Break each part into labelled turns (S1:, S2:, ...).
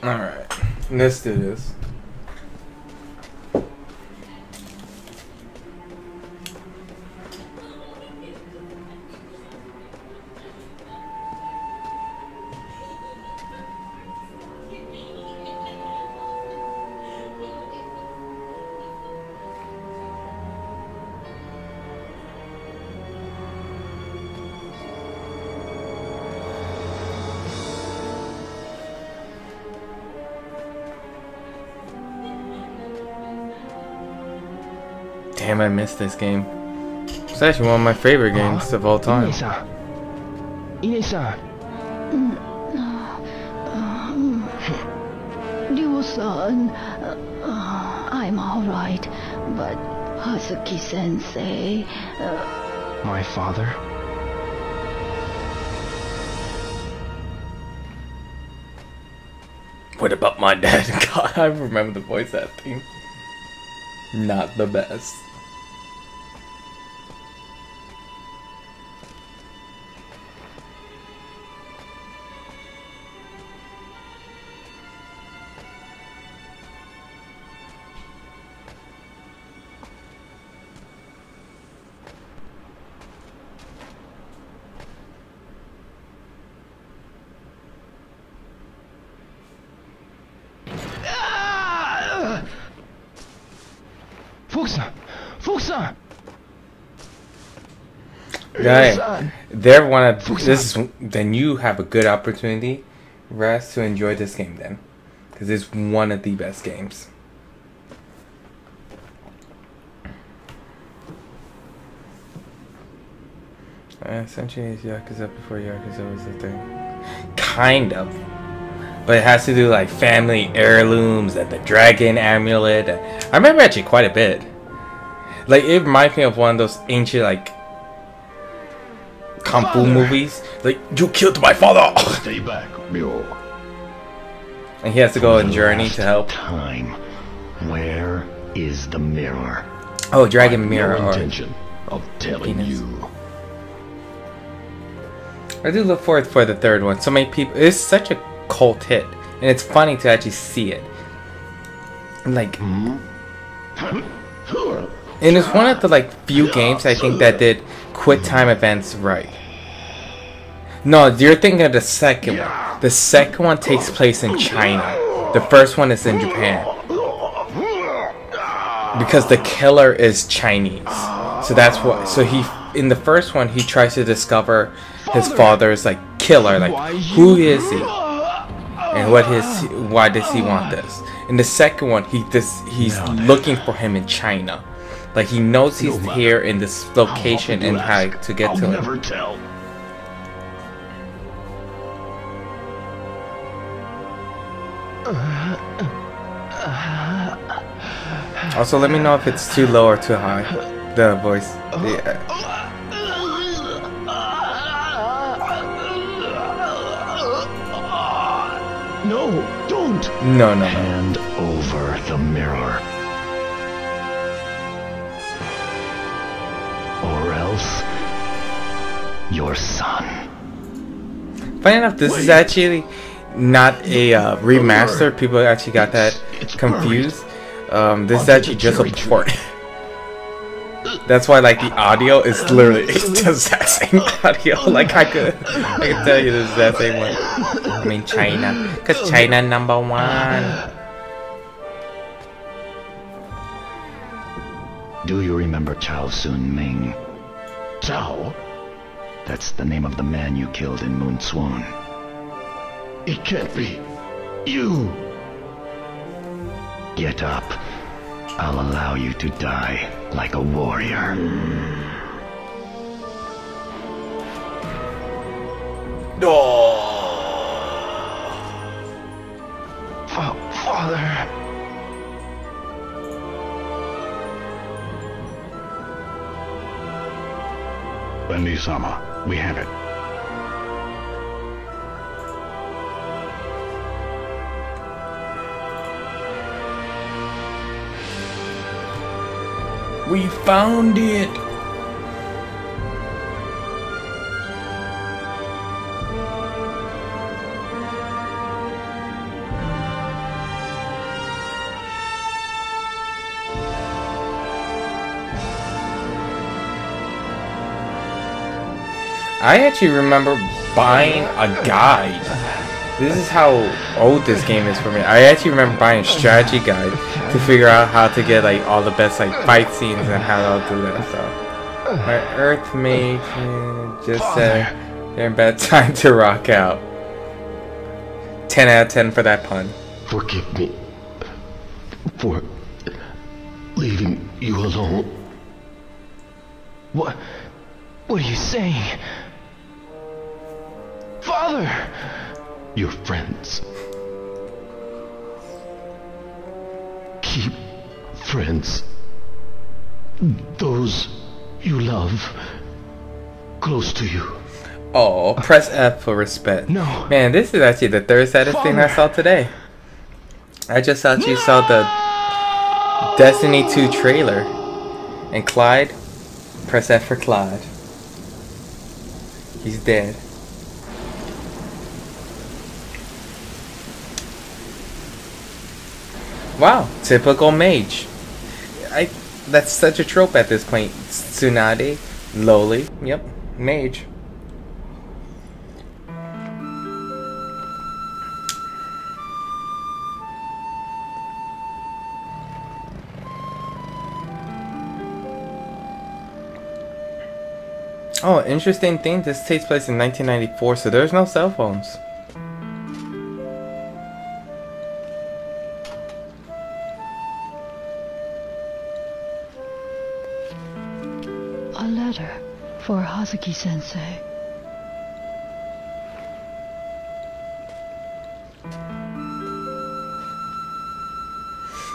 S1: Alright, let's do this. Damn, I missed this game. It's actually one of my favorite games of all time.
S2: Ine-san.
S3: Ryo-san, I'm alright, but Hazuki-sensei...
S2: My father?
S1: What about my dad? God, I remember the voice acting. Not the best.
S2: Fukusan!
S1: Guy, they're one of this. Then you have a good opportunity, Raz, to enjoy this game then, because it's one of the best games. Essentially, it's Yakuza before Yakuza was a thing. Kind of. But it has to do like family heirlooms and the dragon amulet. I remember actually quite a bit. Like it reminds me of one of those ancient like kung fu movies. Like you killed my father.
S4: Stay back, Ryo.
S1: And he has to go on a journey to help.
S4: Time. Where is the mirror?
S1: Oh, dragon mirror.
S4: No intention of telling
S1: penis.
S4: you.
S1: I do look forward for the third one. So many people. It's such a cult hit, and it's funny to actually see it. Like, and it's one of the like few games I think that did quick time events right. No, you're thinking of the second one. The second one takes place in China. The first one is in Japan. Because the killer is Chinese. So that's what. So he, in the first one, he tries to discover his father's like killer. Like, who is he? And why does he want this? In the second one, he's looking for him in China. Like he knows he's here in this location and how to get to him.
S4: Never tell.
S1: Also, let me know if it's too low or too high. The voice. Yeah.
S4: No, don't.
S1: No.
S4: Hand over the mirror. Or else, your son.
S1: Funny enough, this is actually not a remaster. People actually got that confused. This is actually just a port. That's why, like, the audio is literally just that same audio. Like, I could tell you this is that same one. I mean, China, cause China #1.
S4: Do you remember Chao Sun Ming?
S2: Zhao?
S4: That's the name of the man you killed in Moon Swan.
S2: It can't be. You!
S4: Get up. I'll allow you to die like a warrior.
S2: Father.
S5: Wendy-sama, we have it.
S1: We found it! I actually remember buying a guide. This is how old this game is for me. I actually remember buying a strategy guide to figure out how to get like all the best like fight scenes and how to do that stuff. My Earth Mage just said they're in bad time to rock out. 10 out of 10 for that pun.
S2: Forgive me for leaving you alone. What are you saying? Father! Your friends. Keep friends. Those you love close to you.
S1: Oh, press F for respect.
S2: No.
S1: Man, this is actually the third saddest thing I saw today. I just actually saw the Destiny 2 trailer. And Clyde, press F for Clyde. He's dead. Wow, typical mage. That's such a trope at this point. Tsunade, lowly, yep, mage. Oh, interesting thing, this takes place in 1994, so there's no cell phones.
S3: A letter for Hazuki-sensei.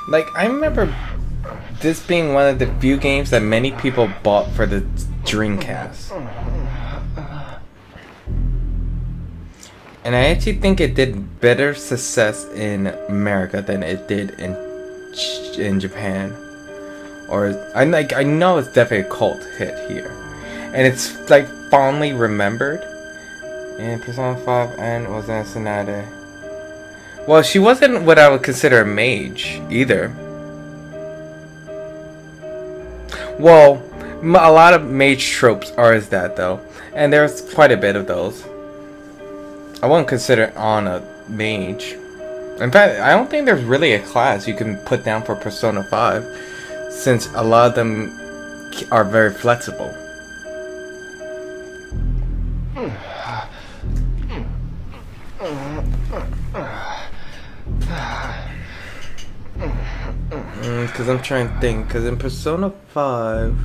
S1: Like, I remember this being one of the few games that many people bought for the Dreamcast. And I actually think it did better success in America than it did in Japan. Or I know it's definitely a cult hit here. And it's like fondly remembered. And Persona 5 and was in Tsunade. Well, she wasn't what I would consider a mage either. Well, a lot of mage tropes are as that though, and there's quite a bit of those. I won't consider Ana mage. In fact, I don't think there's really a class you can put down for Persona 5, since a lot of them are very flexible. Because I'm trying to think, because in Persona 5,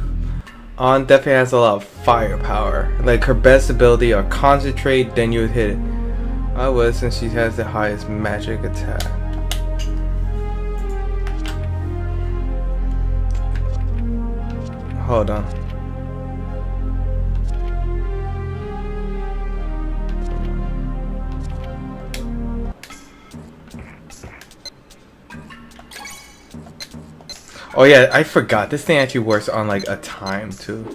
S1: Ann definitely has a lot of firepower. Like her best ability are concentrate, then you would hit it. I would, since she has the highest magic attack. Hold on. Oh yeah, I forgot. This thing actually works on like a time too.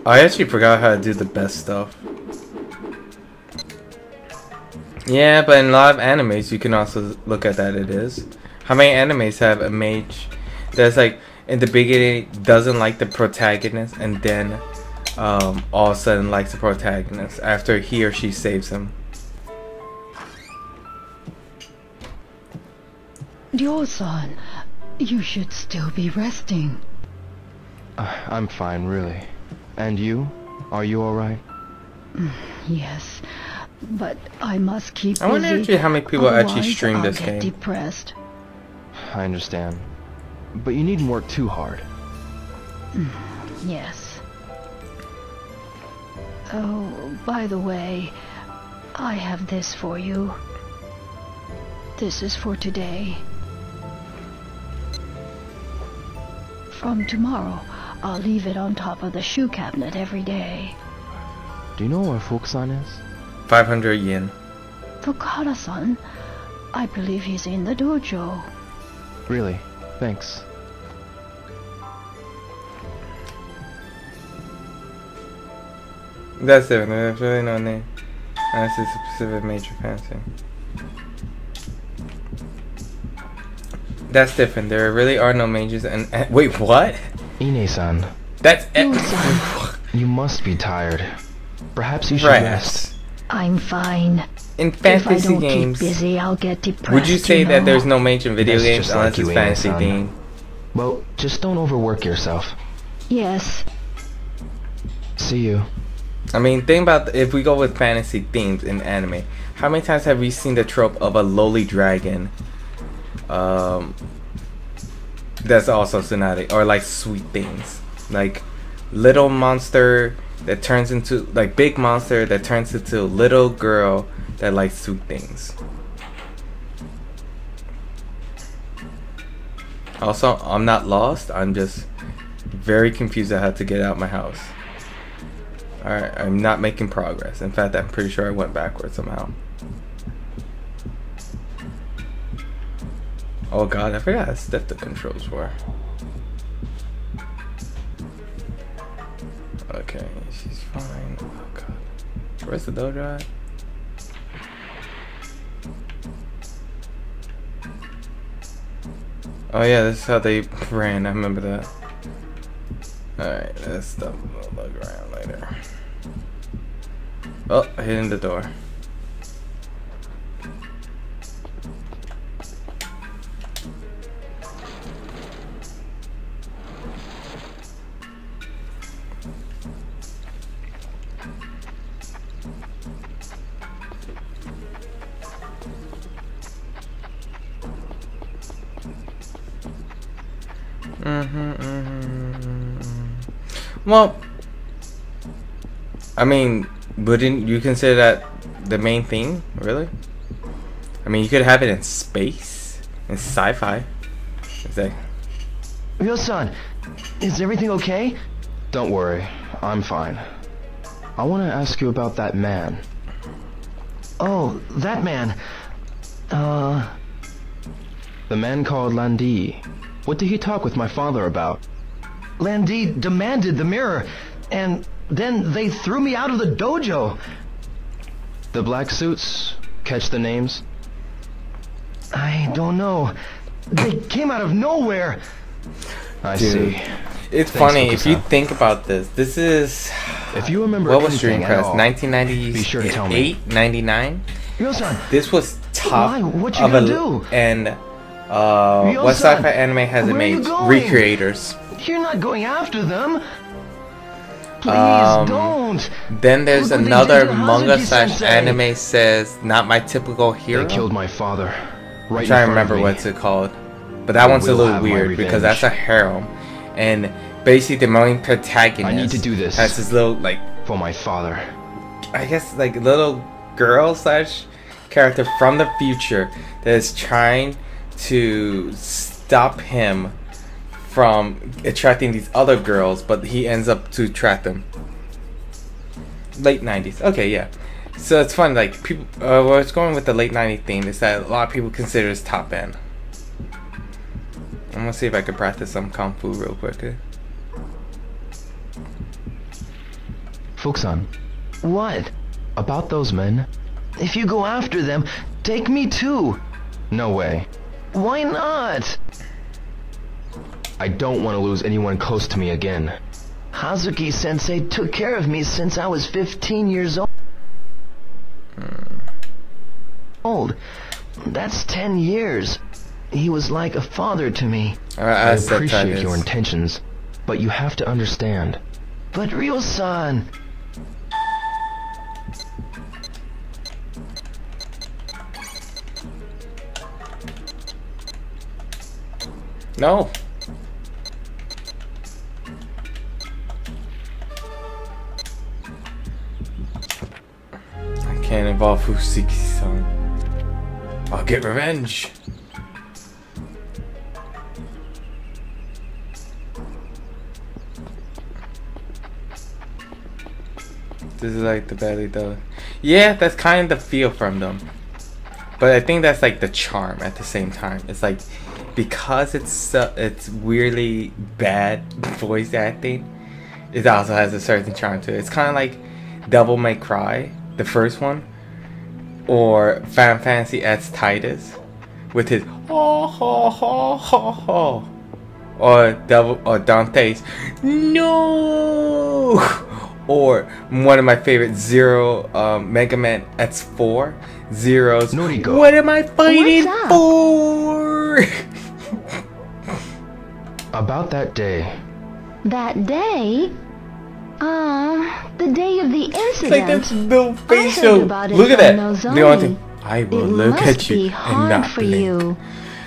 S1: I actually forgot how to do the best stuff. Yeah, but in a lot of animes you can also look at that it is. How many animes have a mage that's like in the beginning doesn't like the protagonist and then all of a sudden likes the protagonist after he or she saves him?
S3: Ryo-san, you should still be resting.
S6: I'm fine, really. And you? Are you alright?
S3: Yes, but I must keep
S1: I wonder
S3: busy,
S1: actually how many people actually
S3: otherwise
S1: stream
S3: I'll
S1: this
S3: get
S1: game.
S3: depressed.
S6: I understand. But you needn't work too hard.
S3: Yes. Oh, by the way, I have this for you. This is for today. From tomorrow, I'll leave it on top of the shoe cabinet every day.
S6: Do you know where Fukusan is?
S1: 500 yen.
S3: Fukuhara-san, I believe he's in the dojo.
S6: Really? Thanks.
S1: That's different. There's really no name. Unless it's a specific major fancy. That's different. There really are no majors and wait, what?
S6: Ine-san,
S1: That's
S6: you must be tired. Perhaps you should rest.
S3: I'm fine.
S1: In
S3: If I
S1: fantasy
S3: don't
S1: games,
S3: keep busy, I'll get depressed.
S1: would you say that there's no major in video
S6: That's
S1: games
S6: just
S1: unless
S6: like
S1: it's
S6: you,
S1: fantasy
S6: Ine-san.
S1: themed?
S6: Well, just don't overwork yourself.
S3: Yes.
S6: See you.
S1: I mean, think about if we go with fantasy themes in anime. How many times have we seen the trope of a lowly dragon? That's also Tsunade, or like sweet things, like little monster that turns into like big monster that turns into little girl that likes sweet things. Also, I'm not lost. I'm just very confused at how to get out my house. Alright, I'm not making progress. In fact, I'm pretty sure I went backwards somehow. Oh god, I forgot how stiff the controls were. Okay, she's fine. Oh god. Where's the dojo at? Oh yeah, this is how they ran. I remember that. Alright, let's stop. We'll look around later. Oh, hitting the door. Well, I mean, wouldn't you consider that the main thing, really? I mean, you could have it in space, in sci-fi. It's like,
S6: Ryo-san, is everything okay? Don't worry, I'm fine. I want to ask you about that man. Oh, that man. The man called Landi. What did he talk with my father about? Landi demanded the mirror, and then they threw me out of the dojo. The black suits, catch the names? I don't know. They came out of nowhere. I see.
S1: It's
S6: Thanks,
S1: funny if you
S6: Fukusan.
S1: think about this. This is
S6: If you remember
S1: what was
S6: anything
S1: Dreamcast?
S6: at all,
S1: 1998,
S6: be sure to tell me.
S1: 99.
S6: Ryo-san,
S1: This was top
S6: Why? What you
S1: of
S6: gonna
S1: a
S6: do?
S1: and what
S6: Ryo-san,
S1: sci-fi anime has it
S6: where are you
S1: made?
S6: going?
S1: Recreators.
S6: you're not going after them. Please don't.
S1: Then there's
S6: Look what they
S1: another
S6: did to
S1: manga
S6: Hazuki-sensei.
S1: slash anime says not my typical hero.
S6: They killed my father. Right
S1: I'm trying to
S6: in front of
S1: remember
S6: me.
S1: what's it called, but that one's a
S6: will
S1: little
S6: have my
S1: weird because
S6: revenge.
S1: that's a harem, and basically the main protagonist
S6: I need to do this.
S1: has this little like
S6: For my father.
S1: I guess like little girl slash character from the future that is trying to stop him from attracting these other girls, but he ends up to attract them. Late 90s. Okay, yeah. So it's fun, like people. What's going with the late 90s theme is that a lot of people consider this top end. I'm gonna see if I can practice some kung fu real quick. Okay?
S6: Fukusan. What? About those men? If you go after them, take me too. No way. Why not? I don't want to lose anyone close to me again. Hazuki-sensei took care of me since I was 15 years old. That's 10 years. He was like a father to me.
S1: I
S6: appreciate your intentions, but you have to understand. But Ryo-san!
S1: No. I can't involve Fusiki-san. I'll get revenge. This is like the belly though. Yeah, that's kind of the feel from them. But I think that's like the charm at the same time. It's like because it's weirdly bad voice acting, it also has a certain charm to it. It's kind of like Devil May Cry, the first one, or Final Fantasy X Titus with his ho ho ho ho ho, or Dante's no, or one of my favorite Zero, Mega Man X4 Zero's
S6: Noriko.
S1: What am I fighting for?
S6: About that day.
S3: That day? The day of the incident.
S1: Like that's no
S3: I
S1: facial.
S3: heard about it
S1: Look at
S3: from
S1: that.
S3: Nozomi.
S1: The only thing I will
S3: It
S1: look
S3: must
S1: at you
S3: be
S1: and
S3: hard
S1: not
S3: for
S1: blink.
S3: you.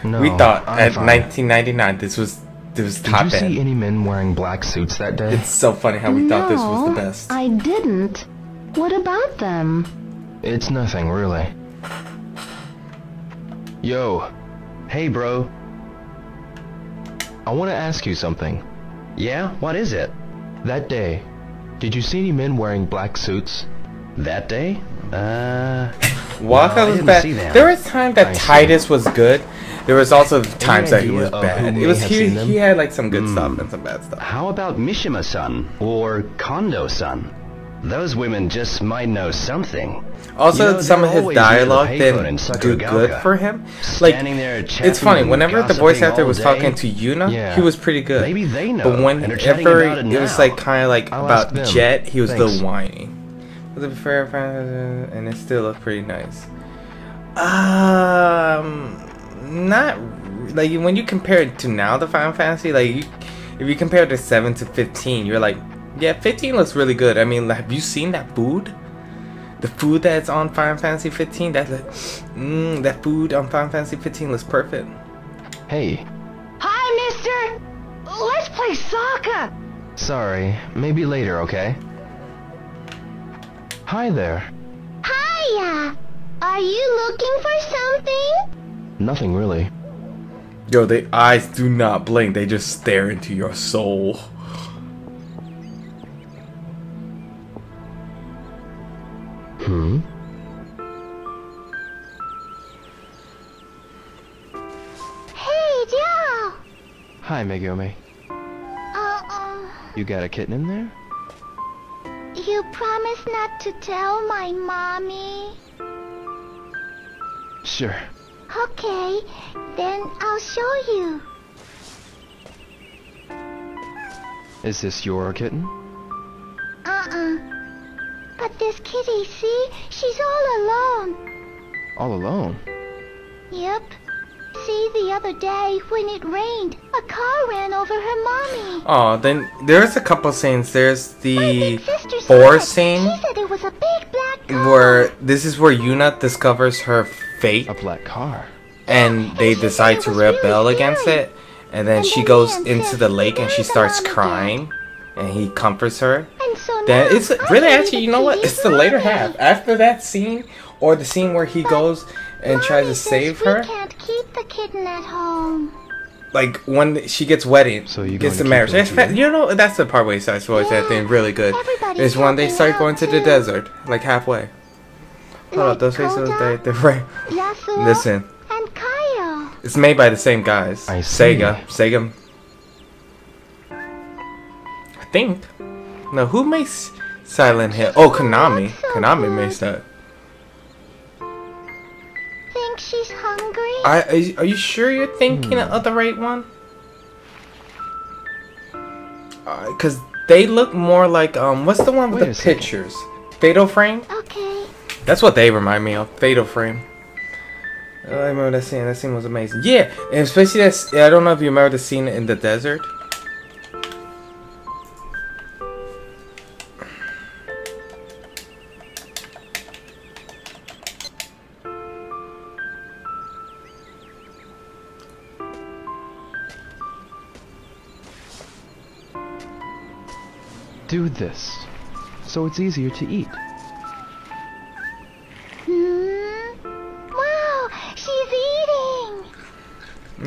S6: No,
S1: We thought
S6: I'm
S1: at
S6: fine.
S1: 1999 this was
S6: Did
S1: top
S6: you see
S1: end.
S6: any men wearing black suits that day?
S1: It's so funny how we thought this was the
S3: No,
S1: best.
S3: I didn't. What about them?
S6: It's nothing, really. Yo. Hey, bro. I want to ask you something.
S7: Yeah? What is it?
S6: That day, did you see any men wearing black suits?
S7: That day?
S1: Waka
S7: I
S1: was
S7: didn't
S1: bad.
S7: see them.
S1: There was time that
S6: I see.
S1: Titus was good. There was also times that he
S6: idea
S1: was
S6: of
S1: bad.
S6: who
S1: It was
S6: may have seen them?
S1: he had like some good stuff and some bad stuff.
S7: How about Mishima-san or Kondo-san? Those women just might know something.
S1: Also,
S7: You know,
S1: some
S7: they're
S1: of his
S7: always near the
S1: dialogue
S7: payphone
S1: didn't
S7: in
S1: do
S7: Sakuragaoka.
S1: good for him. Like,
S7: Standing there
S1: it's
S7: chatting
S1: funny.
S7: and
S1: Whenever the voice
S7: gossiping
S1: actor
S7: all
S1: was
S7: day,
S1: talking to Yuna,
S6: Yeah.
S1: he was pretty good.
S7: maybe they know,
S1: But
S7: and are chatting
S1: whenever
S7: about it
S1: it was
S7: now.
S1: like kind of like
S6: I'll
S1: about
S6: ask them.
S1: Jet, he was a
S6: Thanks.
S1: little whiny. Was it fair? And it still looked pretty nice. Not like when you compare it to now the Final Fantasy. Like if you compare the 7 to 15, you're like, yeah, 15 looks really good. I mean, have you seen that food? The food that's on Final Fantasy 15, that food on Final Fantasy 15 looks perfect.
S6: Hey.
S3: Hi, mister! Let's play soccer!
S6: Sorry, maybe later, okay? Hi there.
S3: Hiya! Are you looking for something?
S6: Nothing really.
S1: Yo, the eyes do not blink. They just stare into your soul.
S3: Hey, Joe!
S6: Hi, Megumi. You got a kitten in there?
S3: You promised not to tell my mommy.
S6: Sure.
S3: Okay, then I'll show you.
S6: Is this your kitten?
S3: But this kitty, see? She's all alone.
S6: All alone?
S3: Yep. See, the other day, when it rained, a car ran over her mommy.
S1: Oh, then there's a couple scenes. There's
S3: My
S1: the
S3: big sister saw
S1: four
S3: it.
S1: scene
S3: She said it was a big black car.
S1: where this is where Yuna discovers her fate,
S6: A black car.
S1: and they
S3: she
S1: decide
S3: said
S1: to
S3: it was
S1: rebel
S3: really
S1: against
S3: scary.
S1: it. And then
S3: And
S1: she
S3: then
S1: goes
S3: Nan
S1: into
S3: says
S1: the
S3: she
S1: lake and she
S3: learned
S1: starts
S3: about it
S1: crying, and he comforts her.
S3: And so
S1: Then
S3: now
S1: it's
S3: I
S1: really
S3: believe
S1: actually, you
S3: the
S1: know what?
S3: kitty's
S1: It's the later
S3: mommy.
S1: half. After that scene, or the scene where he goes and tries
S3: Mommy
S1: to save
S3: says
S1: her.
S3: We can't keep the kitten at home.
S1: Like when she gets wedded,
S6: So you
S1: gets the
S6: gonna
S1: marriage.
S6: keep them
S1: You know, that's the part where he starts voice
S3: Yeah.
S1: acting really good.
S3: Everybody's
S1: Is when they
S3: helping
S1: start
S3: out
S1: going to the
S3: too.
S1: desert, like halfway. Hold
S3: Like
S1: up, those faces
S3: Koda,
S1: look right.
S3: Yasuo,
S1: Listen,
S3: and Kyle.
S1: it's made by the same guys.
S6: I see.
S1: Sega. I think. No, who makes Silent Hill? Oh, Konami.
S3: so
S1: Konami
S3: good.
S1: makes that.
S3: Think she's hungry?
S1: Are you sure you're thinking of the right one? Because they look more like what's the one with
S6: Wait a
S1: the
S6: second.
S1: pictures? Fatal Frame.
S3: Okay.
S1: That's what they remind me of. Fatal Frame. I remember that scene. That scene was amazing. Yeah, and especially that. I don't know if you remember the scene in the desert.
S6: Do this, so it's easier to eat.
S8: Wow, she's eating.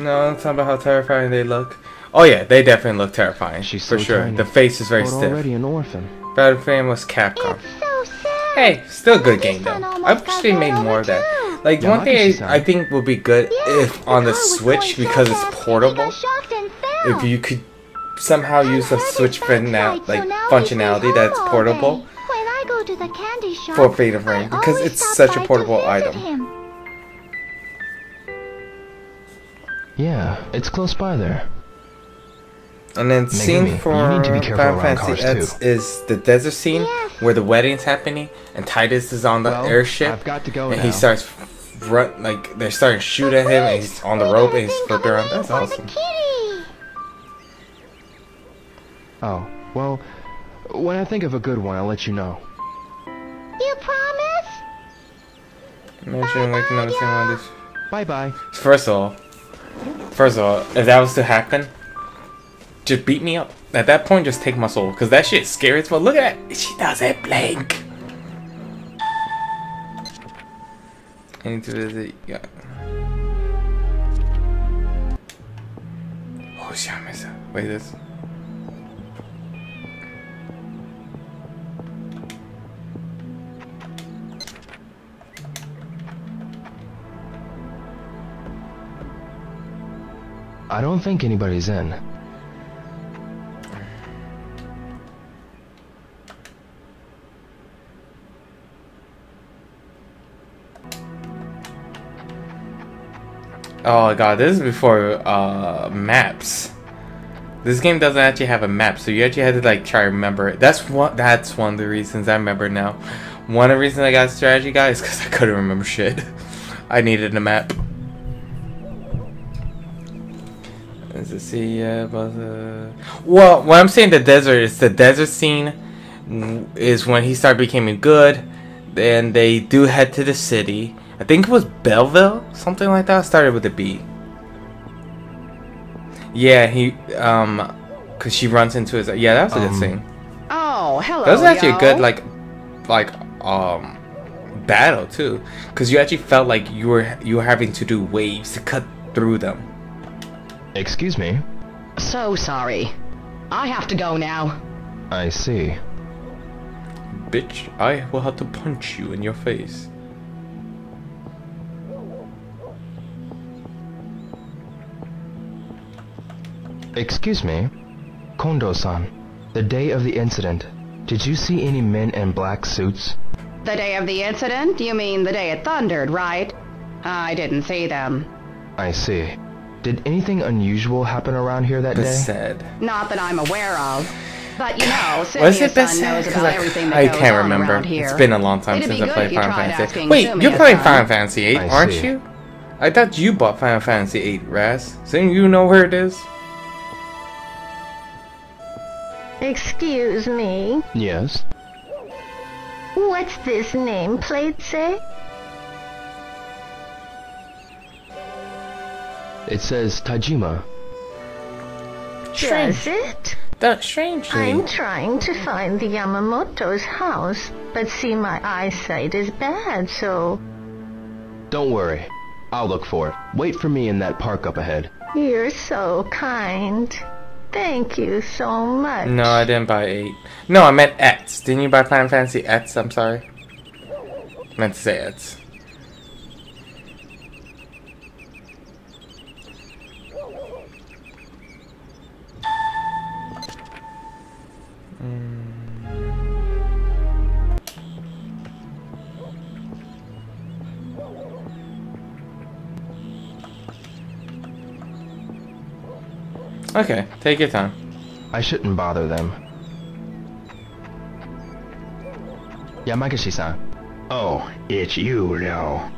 S1: No, I'm talking about how terrifying they look. Oh yeah, they definitely look terrifying.
S6: She's
S1: for
S6: so
S1: sure.
S6: tiny,
S1: The face is very
S6: but
S1: stiff.
S6: already an orphan.
S1: Bad Famous Capcom.
S8: It's so sad.
S1: Hey, still a good game
S8: This one
S1: though.
S8: almost
S1: I
S8: got
S1: wish they made
S8: run
S1: more of
S8: over,
S1: that.
S8: too.
S1: Like
S6: Yeah,
S1: one thing
S6: Makishi's
S1: I think would be good
S8: Yes,
S1: if on the
S8: car was
S1: Switch,
S8: going
S1: because
S8: so
S1: it's
S8: fast, he
S1: portable.
S8: got shocked and fell.
S1: If you could somehow use the
S8: I heard
S1: Switch
S8: his backside,
S1: like
S8: so now he stays
S1: functionality
S8: home
S1: that's
S8: all
S1: portable
S8: day. When I go to the candy shop,
S1: for Freedom Ring,
S8: I
S1: because
S8: always
S1: it's
S8: stop
S1: such a
S8: by to
S1: portable
S8: visit
S1: item.
S8: him.
S6: Yeah, it's close by there.
S1: And then scene
S6: Megumi,
S1: for
S6: you need to be careful
S1: Final
S6: around
S1: Fantasy
S6: cars,
S1: X
S6: too.
S1: is the desert scene
S8: Yes.
S1: where the wedding's happening and Titus is on the
S6: Well,
S1: airship
S6: I've got to go
S1: and
S6: now.
S1: he starts like they're starting to shoot at him and he's on the rope and he's flipping around. That's awesome.
S8: Kitty.
S6: Oh, well, when I think of a good one, I'll let you know.
S8: You promise?
S1: Imagine waking up and seeing one of these.
S6: Bye-bye.
S1: First of all, if that was to happen, just beat me up. At that point, just take my soul, because that shit's scary as well. Look at that. She doesn't blink. I need to visit. Yeah. Oh, shit, I missed that. Wait, this.
S6: I don't think anybody's in.
S1: Oh god, this is before maps. This game doesn't actually have a map, so you actually had to like try to remember it. That's one of the reasons I remember now. One of the reasons I got strategy guy is because I couldn't remember shit. I needed a map. Let's see, well, when I'm saying the desert, it's the desert scene is when he started becoming good. Then they do head to the city. I think it was Belleville, something like that. Started with a B. Yeah, cause she runs into his. Yeah, that was a good scene.
S9: Oh, hello.
S1: That was actually a good
S9: yo.
S1: battle too, cause you actually felt like you were having to do waves to cut through them.
S6: Excuse me.
S9: So sorry. I have to go now.
S6: I see.
S1: Bitch, I will have to punch you in your face.
S6: Excuse me. Kondo-san, the day of the incident, did you see any men in black suits?
S9: The day of the incident? You mean the day it thundered, right? I didn't see them.
S6: I see. Did anything unusual happen around here that
S1: That's
S6: day?
S1: sad.
S9: Not that I'm aware of. But you know,
S1: Was it that
S9: Simia's son
S1: sad?
S9: knows
S1: Because
S9: about everything that
S1: I
S9: goes
S1: can't
S9: on
S1: remember.
S9: around here.
S1: It's been a long time
S9: It'd
S1: since
S9: be
S1: I
S9: good
S1: played
S9: if you
S1: Final
S9: tried
S1: Fantasy.
S9: asking
S1: Wait, you're
S9: Simia's
S1: playing
S9: son.
S1: Final Fantasy 8,
S6: I
S1: aren't
S6: see.
S1: you? I thought you bought Final Fantasy 8, Raz. So you know where it is?
S3: Excuse me.
S6: Yes.
S3: What's this nameplate say?
S6: It says Tajima.
S3: Does it?
S1: That's strangely.
S3: I'm trying to find the Yamamoto's house, but see, my eyesight is bad, so...
S6: Don't worry. I'll look for it. Wait for me in that park up ahead.
S3: You're so kind. Thank you so much.
S1: No, I didn't buy 8. No, I meant X. Didn't you buy Final Fantasy X? I'm sorry. I meant to say X. Okay, take your time.
S6: I shouldn't bother them. Yamagishi-san.
S5: Oh, it's you, Ryo.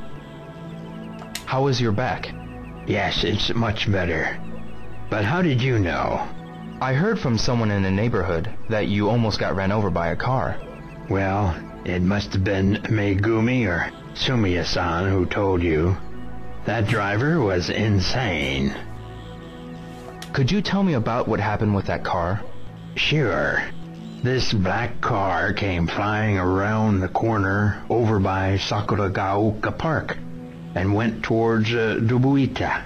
S6: How is your back?
S4: Yes, it's much better. But how did you know?
S6: I heard from someone in the neighborhood that you almost got ran over by a car.
S4: Well, it must have been Megumi or Sumiya-san who told you. That driver was insane.
S6: Could you tell me about what happened with that car?
S4: Sure. This black car came flying around the corner over by Sakuragaoka Park and went towards Dobuita.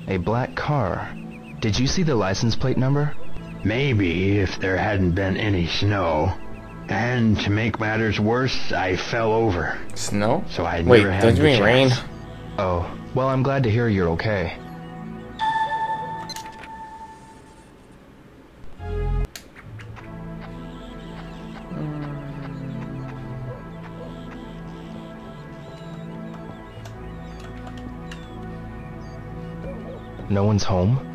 S6: A black car. Did you see the license plate number?
S4: Maybe if there hadn't been any snow. And to make matters worse, I fell over.
S1: Snow?
S4: So I
S1: Wait,
S4: never had
S1: don't you
S4: the
S1: mean rain?
S4: chance.
S6: Oh, well, I'm glad to hear you're okay. No one's home?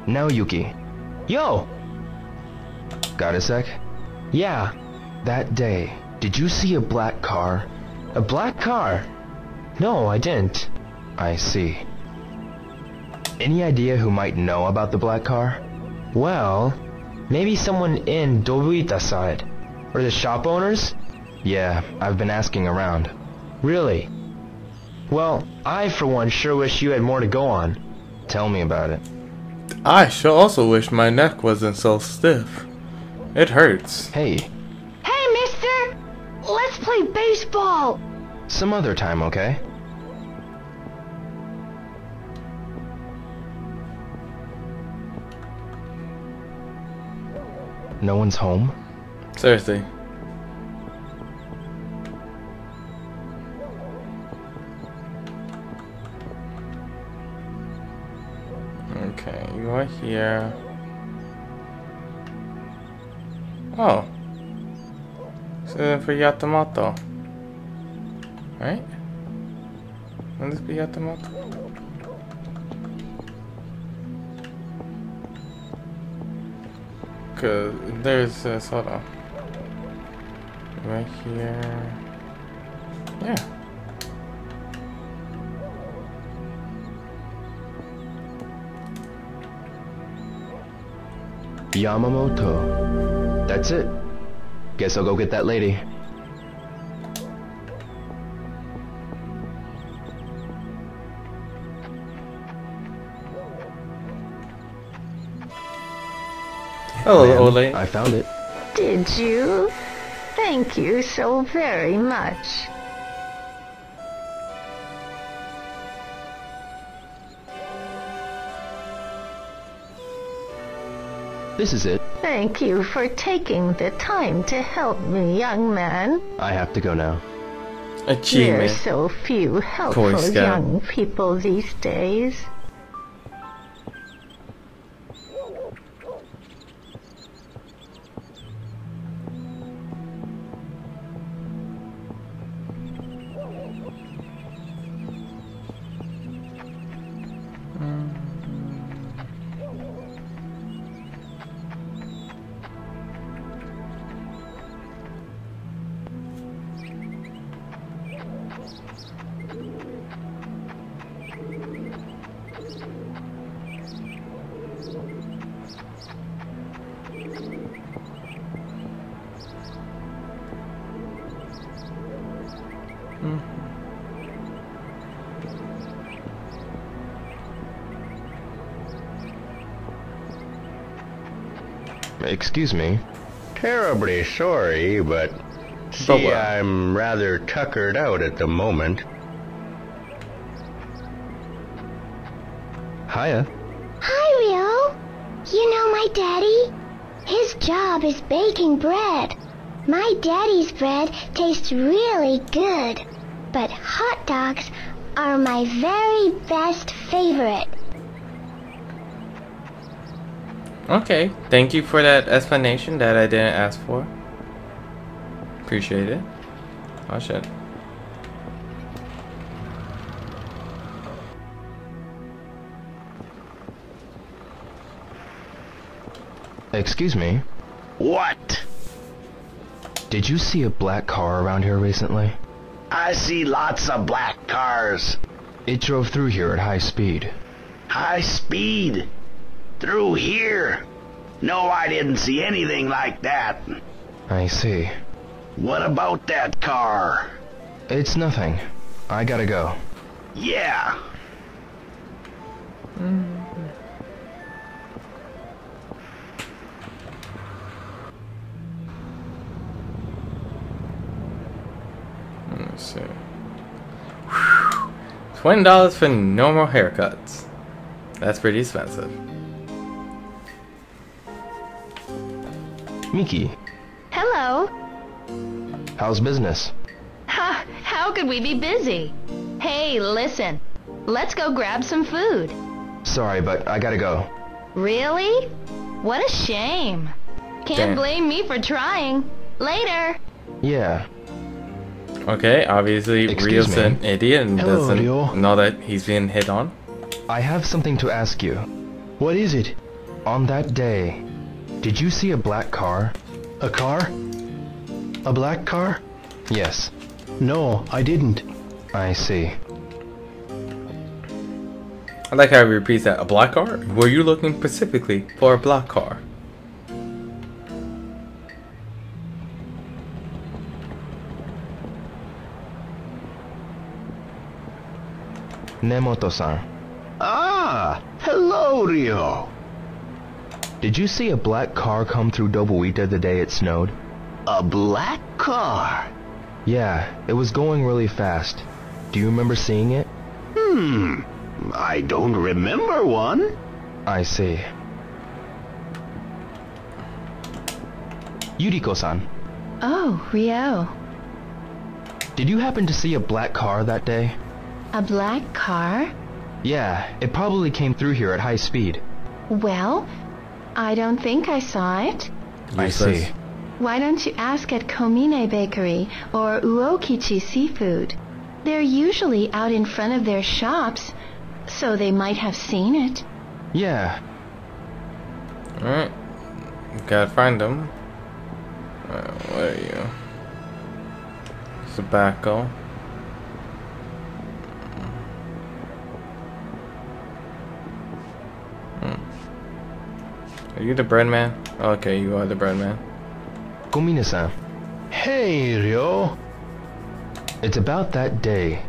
S6: No, Yuki.
S10: Yo!
S6: Got a sec?
S10: Yeah.
S6: That day, did you see a black car?
S10: A black car? No, I didn't.
S6: I see. Any idea who might know about the black car?
S10: Well, maybe someone in Dobuita saw it. Or the shop owners?
S6: Yeah, I've been asking around.
S10: Really? Well, I for one sure wish you had more to go on.
S6: Tell me about it.
S1: I sure also wish my neck wasn't so stiff. It hurts.
S6: Hey,
S3: Hey, mister! Let's play baseball!
S6: some other time, okay? No one's home?
S1: Seriously. Okay, you are here. Oh. So for Yamamoto. Right? Will this be Yamamoto? Cause there's hold on. Right here. Yeah.
S6: Yamamoto. That's it. Guess I'll go get that lady.
S1: Hello,
S6: Ma'am,
S1: old lady.
S6: I found it.
S3: Did you? Thank you so very much.
S6: This is it.
S3: Thank you for taking the time to help me, young man.
S6: I have to go now.
S3: There are
S1: Achievement.
S3: so few helpful
S1: Scout.
S3: young people these days.
S6: Excuse me.
S4: Terribly sorry, but see,
S1: what?
S4: I'm rather tuckered out at the moment.
S6: Hiya.
S8: Hi, Rio. You know my daddy? His job is baking bread. My daddy's bread tastes really good, but hot dogs are my very best favorite.
S1: Okay, thank you for that explanation that I didn't ask for. Appreciate it. Oh shit.
S6: Excuse me.
S11: What?
S6: Did you see a black car around here recently?
S11: I see lots of black cars.
S6: It drove through here at high speed.
S11: High speed? Through here? No, I didn't see anything like that.
S6: I see.
S11: What about that car?
S6: It's nothing. I gotta go.
S11: Yeah.
S1: Let's see. $20 for normal haircuts. That's pretty expensive.
S6: Miki,
S3: Hello.
S6: how's business?
S3: Ha, how could we be busy? Hey, listen. Let's go grab some food.
S6: Sorry, but I gotta go.
S3: Really? What a shame. Can't
S1: Damn.
S3: blame me for trying. Later.
S6: Yeah.
S1: Okay, obviously
S6: Excuse
S1: Rio's
S6: me.
S1: an idiot and
S12: Hello,
S1: doesn't
S12: Rio.
S1: know that he's being hit on.
S6: I have something to ask you.
S12: What is it?
S6: On that day, did you see a black car?
S12: A car? A black car?
S6: Yes.
S12: No, I didn't.
S6: I see.
S1: I like how he repeats that. A black car? Were you looking specifically for a black car?
S6: Nemoto-san,
S11: Ah, hello, Rio.
S6: did you see a black car come through Dobuita the day it snowed?
S11: A black car?
S6: Yeah, it was going really fast. Do you remember seeing it?
S11: I don't remember one.
S6: I see. Yuriko-san,
S3: Oh, Rio.
S6: did you happen to see a black car that day?
S3: A black car?
S6: Yeah, it probably came through here at high speed.
S3: Well, I don't think I saw it.
S6: I see.
S3: Why don't you ask at Komine Bakery or Uokichi Seafood? They're usually out in front of their shops, so they might have seen it.
S6: Yeah.
S1: Alright. Gotta find them. Where are you? Tobacco. Are you the bread man? Okay, you are the bread man.
S6: Komine-san,
S12: Hey, Ryo.
S6: it's about that day.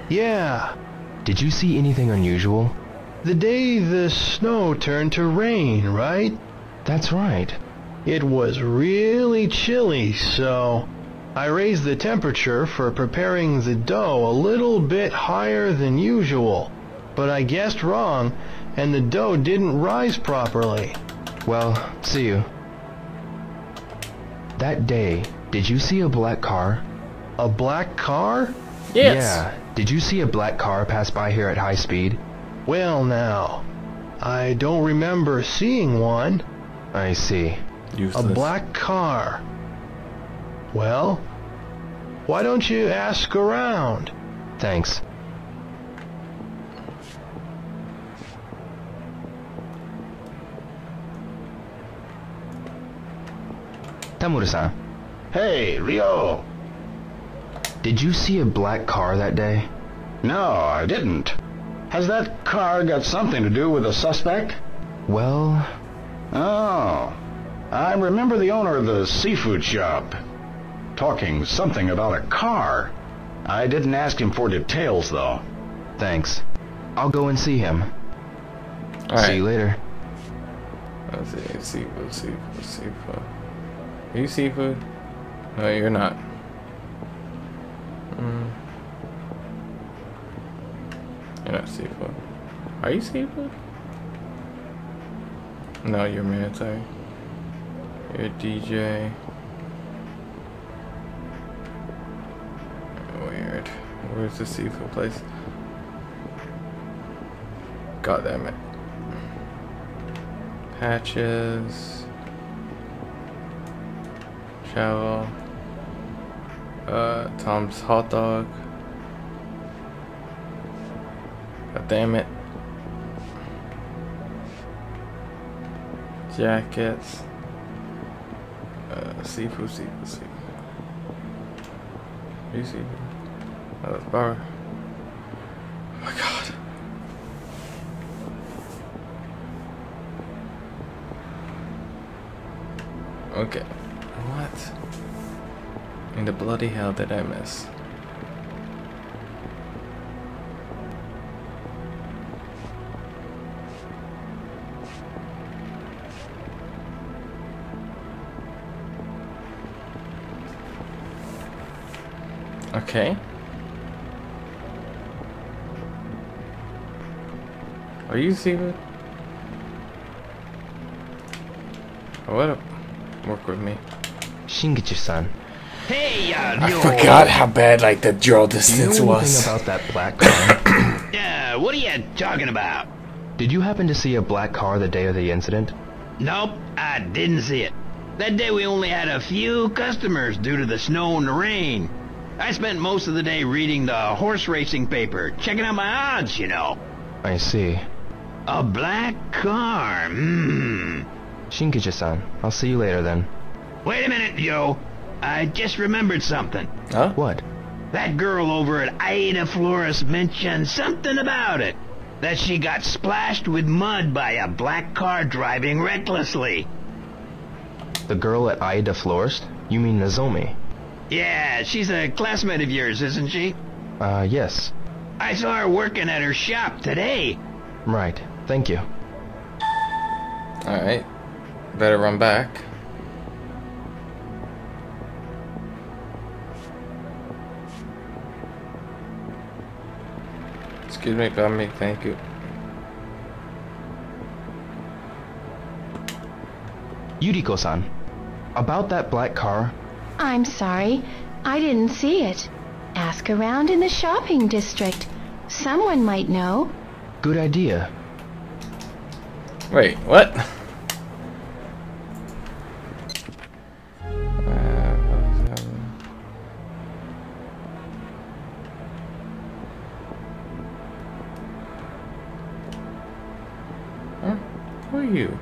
S12: Yeah.
S6: Did you see anything unusual?
S12: The day the snow turned to rain, right?
S6: That's right.
S12: It was really chilly, so I raised the temperature for preparing the dough a little bit higher than usual. But I guessed wrong, and the dough didn't rise properly.
S6: Well, see you. That day, did you see a black car?
S12: A black car?
S1: Yes.
S6: Yeah. Did you see a black car pass by here at high speed?
S12: Well now, I don't remember seeing one.
S6: I see.
S1: Useless.
S12: A black car. Well, why don't you ask around?
S6: Thanks. Tamura-san,
S11: Hey, Rio.
S6: did you see a black car that day?
S5: No, I didn't. Has that car got something to do with the suspect?
S6: Well,
S5: Oh, I remember the owner of the seafood shop talking something about a car. I didn't ask him for details, though.
S6: thanks. I'll go and see him.
S1: Alright.
S6: See you later.
S1: Let's see. Seafood. Are you seafood? No, you're not. You're not seafood. Are you seafood? No, you're military. You're a DJ. Weird. Where's the seafood place? God damn it. Patches. Travel. Tom's hot dog. God damn it. Jackets. Seafood. Seafood. Oh, that's bar. Oh my god. Okay. What in the bloody hell did I miss? Okay. Are you seafood? What up? Work with me.
S6: Shingichi-san.
S11: Hey,
S1: I forgot how bad like the draw distance
S6: Do you know
S1: was.
S6: anything about that black car?
S11: Yeah, what are you talking about?
S6: Did you happen to see a black car the day of the incident?
S11: Nope, I didn't see it. That day we only had a few customers due to the snow and the rain. I spent most of the day reading the horse racing paper, checking out my odds, you know.
S6: I see.
S11: A black car,
S6: Shingichi-san, I'll see you later then.
S11: Wait a minute, Joe. I just remembered something.
S1: Huh?
S6: What?
S11: That girl over at Ida Flores mentioned something about it. That she got splashed with mud by a black car driving recklessly.
S6: The girl at Aida Florist? You mean Nozomi?
S11: Yeah, she's a classmate of yours, isn't she?
S6: Yes.
S11: I saw her working at her shop today.
S6: Right. Thank you.
S1: Alright. Better run back. Excuse me, Bambi. Thank you.
S6: Yuriko-san, about that black car.
S3: I'm sorry. I didn't see it. Ask around in the shopping district. Someone might know.
S6: Good idea.
S1: Wait, what? Huh? Who are you?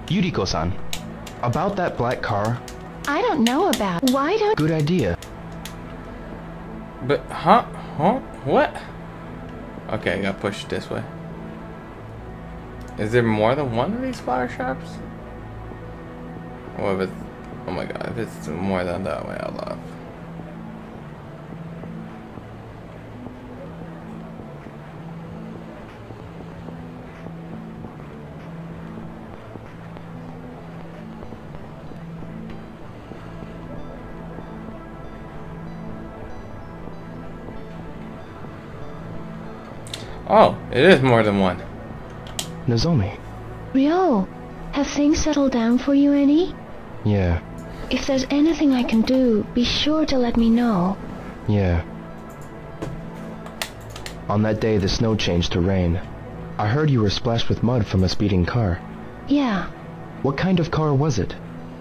S6: Yuriko-san, about that black car.
S3: I don't know about. Why don't...
S6: Good idea.
S1: But, huh? Huh? What? Okay, I got pushed this way. Is there more than one of these flower shops? Or if it's... Oh my god, if it's more than that way, I'll laugh. Oh, it is more than one.
S6: Nozomi.
S3: Ryo, have things settled down for you any?
S6: Yeah.
S3: If there's anything I can do, be sure to let me know.
S6: Yeah. On that day, the snow changed to rain. I heard you were splashed with mud from a speeding car.
S3: Yeah.
S6: What kind of car was it?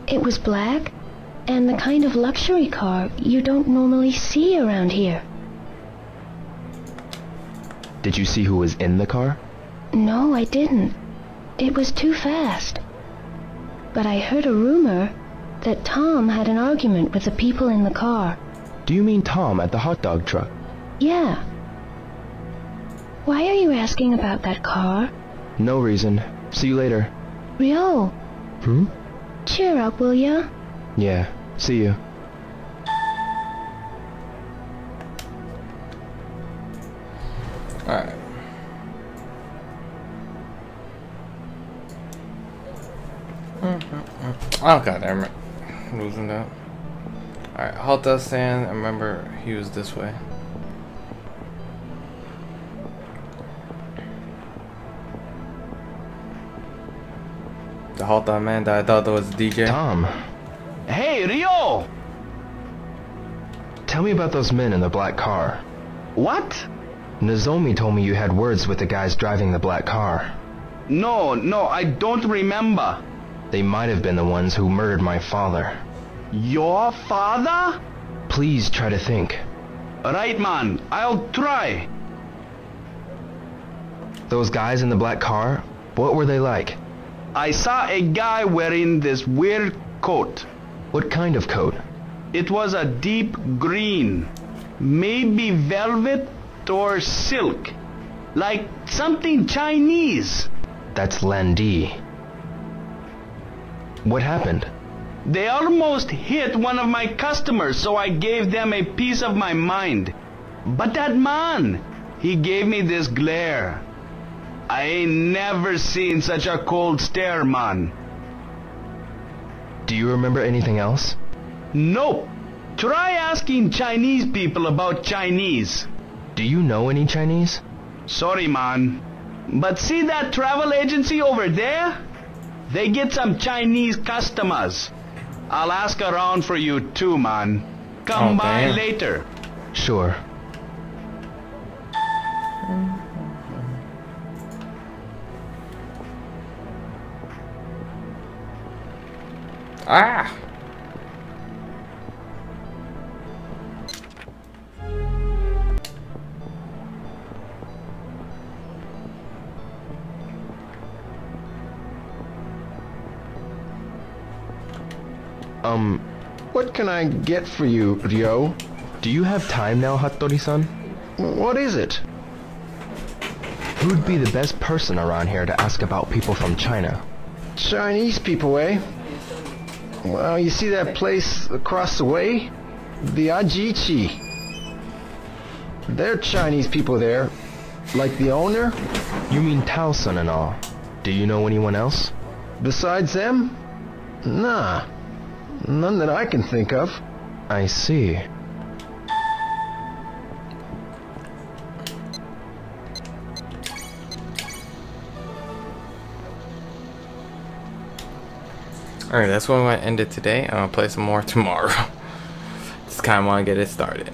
S3: It was black, and the kind of luxury car you don't normally see around here.
S6: Did you see who was in the car?
S3: No, I didn't. It was too fast. But I heard a rumor that Tom had an argument with the people in the car.
S6: Do you mean Tom at the hot dog truck?
S3: Yeah. Why are you asking about that car?
S6: No reason. See you later.
S3: Ryo.
S6: Hmm?
S3: Cheer up, will ya?
S6: Yeah. See you.
S1: Alright. Oh god, I'm losing that. Alright, halt us stand. I remember he was this way. The halt on man that I thought that was a DJ.
S6: Tom.
S11: Hey, Ryo!
S6: Tell me about those men in the black car.
S11: What?
S6: Nozomi told me you had words with the guys driving the black car.
S11: No, I don't remember.
S6: They might have been the ones who murdered my father.
S11: Your father?
S6: Please try to think.
S11: Right, man. I'll try.
S6: Those guys in the black car, what were they like?
S11: I saw a guy wearing this weird coat.
S6: What kind of coat?
S11: It was a deep green. Maybe velvet or silk. Like something Chinese.
S6: That's Landi. What happened?
S11: They almost hit one of my customers, so I gave them a piece of my mind. But that man, he gave me this glare. I ain't never seen such a cold stare, man.
S6: Do you remember anything else?
S11: Nope. Try asking Chinese people about Chinese.
S6: Do you know any Chinese?
S11: Sorry, man. But see that travel agency over there? They get some Chinese customers. I'll ask around for you too, man. Come by later.
S6: Sure.
S1: Ah!
S12: What can I get for you, Ryo?
S6: Do you have time now, Hattori-san?
S12: What is it?
S6: Who'd be the best person around here to ask about people from China?
S12: Chinese people, eh? Well, you see that place across the way? The Ajiichi. There are Chinese people there. Like the owner?
S6: You mean Tao-san and all. Do you know anyone else?
S12: Besides them? Nah. None that I can think of.
S6: I see.
S1: Alright, that's where I'm going to end it today. I'm going to play some more tomorrow. Just kind of want to get it started.